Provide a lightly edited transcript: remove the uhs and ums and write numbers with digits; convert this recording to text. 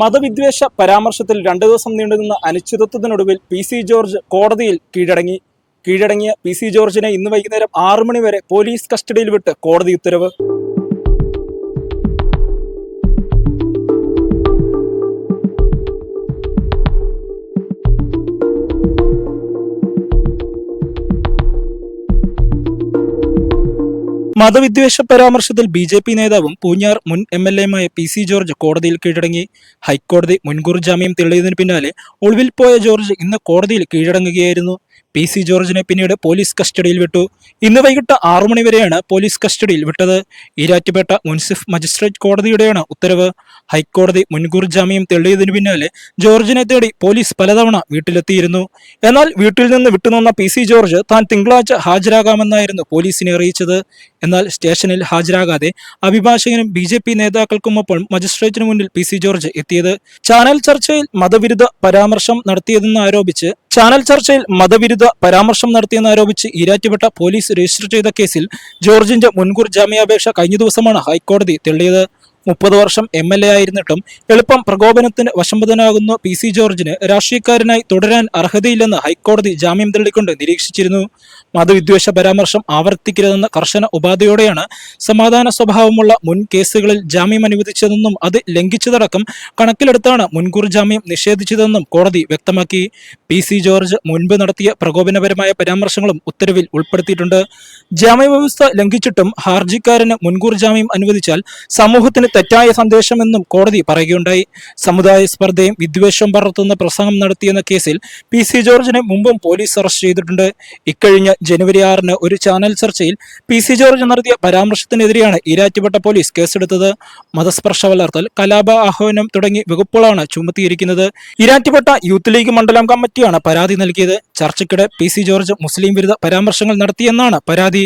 മതവിദ്വേഷ പരാമർശത്തിൽ 2 ദിവസം നീണ്ടുനിന്ന അനിശ്ചിതത്വത്തിനൊടുവിൽ പി.സി. ജോർജ് കോടതിയിൽ കീഴടങ്ങിയ പി.സി. ജോർജിനെ ഇന്ന് വൈകുന്നേരം 6 മണി വരെ പോലീസ് കസ്റ്റഡിയിൽ വിട്ട് കോടതി ഉത്തരവ്. മതവിദ്വേഷ പരാമർശത്തിൽ ബി.ജെ.പി. നേതാവും പൂഞ്ഞാർ മുൻ എം.എൽ.എയുമായ പി.സി. ജോർജ് കോടതിയിൽ കീഴടങ്ങി. ഹൈക്കോടതി മുൻകൂർ ജാമ്യം തെളിയുന്നതിന് പിന്നാലെ ഒളിവിൽ പോയ ജോർജ് ഇന്ന് കോടതിയിൽ കീഴടങ്ങുകയായിരുന്നു. പി.സി. ജോർജിനെ പിന്നീട് പോലീസ് കസ്റ്റഡിയിൽ വിട്ടു. ഇന്ന് വൈകിട്ട് 6 മണി വരെയാണ് പോലീസ് കസ്റ്റഡിയിൽ വിട്ടത്. ഈരാറ്റുപേട്ട മുൻസിഫ് മജിസ്ട്രേറ്റ് കോടതിയുടെയാണ് ഉത്തരവ്. ഹൈക്കോടതി മുൻകൂർ ജാമ്യം തെളിയതിനു പിന്നാലെ ജോർജിനെ തേടി പോലീസ് പലതവണ വീട്ടിലെത്തിയിരുന്നു. എന്നാൽ വീട്ടിൽ നിന്ന് വിട്ടുനിന്ന പി.സി. ജോർജ് താൻ തിങ്കളാഴ്ച ഹാജരാകാമെന്നായിരുന്നു പോലീസിനെ അറിയിച്ചത്. എന്നാൽ സ്റ്റേഷനിൽ ഹാജരാകാതെ അഭിഭാഷകനും ബി.ജെ.പി. നേതാക്കൾക്കുമൊപ്പം മജിസ്ട്രേറ്റിന് മുന്നിൽ പി.സി. ജോർജ് എത്തിയത്. ചാനൽ ചർച്ചയിൽ മതവിരുദ്ധ പരാമർശം നടത്തിയെന്നാരോപിച്ച് ഈരാറ്റുപേട്ട പോലീസ് രജിസ്റ്റർ ചെയ്ത കേസിൽ ജോർജിന്റെ മുൻകൂർ ജാമ്യാപേക്ഷ കഴിഞ്ഞ ദിവസമാണ് ഹൈക്കോടതി തള്ളിയത്. 30 വർഷം എം.എൽ.എ. ആയിരുന്നിട്ടും എളുപ്പം പ്രകോപനത്തിന് വശംവദനാകുന്ന പി.സി. ജോർജിന് രാഷ്ട്രീയക്കാരനായി തുടരാൻ അർഹതയില്ലെന്ന് ഹൈക്കോടതി ജാമ്യം തള്ളിക്കൊണ്ട് നിരീക്ഷിച്ചിരുന്നു. മതവിദ്വേഷ പരാമർശം ആവർത്തിക്കരുതെന്ന കർശന ഉപാധിയോടെയാണ് സമാധാന സ്വഭാവമുള്ള മുൻ കേസുകളിൽ ജാമ്യം അനുവദിച്ചതെന്നും അത് ലംഘിച്ചതടക്കം കണക്കിലെടുത്താണ് മുൻകൂർ ജാമ്യം നിഷേധിച്ചതെന്നും കോടതി വ്യക്തമാക്കി. പി.സി. ജോർജ് മുൻപ് നടത്തിയ പ്രകോപനപരമായ പരാമർശങ്ങളും ഉത്തരവിൽ ഉൾപ്പെടുത്തിയിട്ടുണ്ട്. ജാമ്യവ്യവസ്ഥ ലംഘിച്ചിട്ടും ഹർജിക്കാരന് മുൻകൂർ ജാമ്യം അനുവദിച്ചാൽ സമൂഹത്തിന് തെറ്റായ സന്ദേശമെന്നും കോടതി പറയുകയുണ്ടായി. സമുദായ സ്പർദ്ധയും വിദ്വേഷം പടർത്തുന്ന പ്രസംഗം നടത്തിയെന്ന കേസിൽ പി.സി. ജോർജിനെ മുമ്പും പോലീസ് അറസ്റ്റ് ചെയ്തിട്ടുണ്ട്. ഇക്കഴിഞ്ഞ ജനുവരി 6-ന് ഒരു ചാനൽ ചർച്ചയിൽ പി.സി. ജോർജ് നടത്തിയ പരാമർശത്തിനെതിരെയാണ് ഈരാറ്റുപേട്ട പോലീസ് കേസെടുത്തത്. മതസ്പർശ വളർത്തൽ, കലാപ ആഹ്വാനം തുടങ്ങിയ വകുപ്പുകളാണ് ചുമത്തിയിരിക്കുന്നത്. ഈരാറ്റുപേട്ട യൂത്ത് ലീഗ് മണ്ഡലം കമ്മിറ്റിയാണ് പരാതി നൽകിയത്. ചർച്ചയ്ക്കിടെ പി.സി. ജോർജ് മുസ്ലിം വിരുദ്ധ പരാമർശങ്ങൾ നടത്തിയെന്നാണ് പരാതി.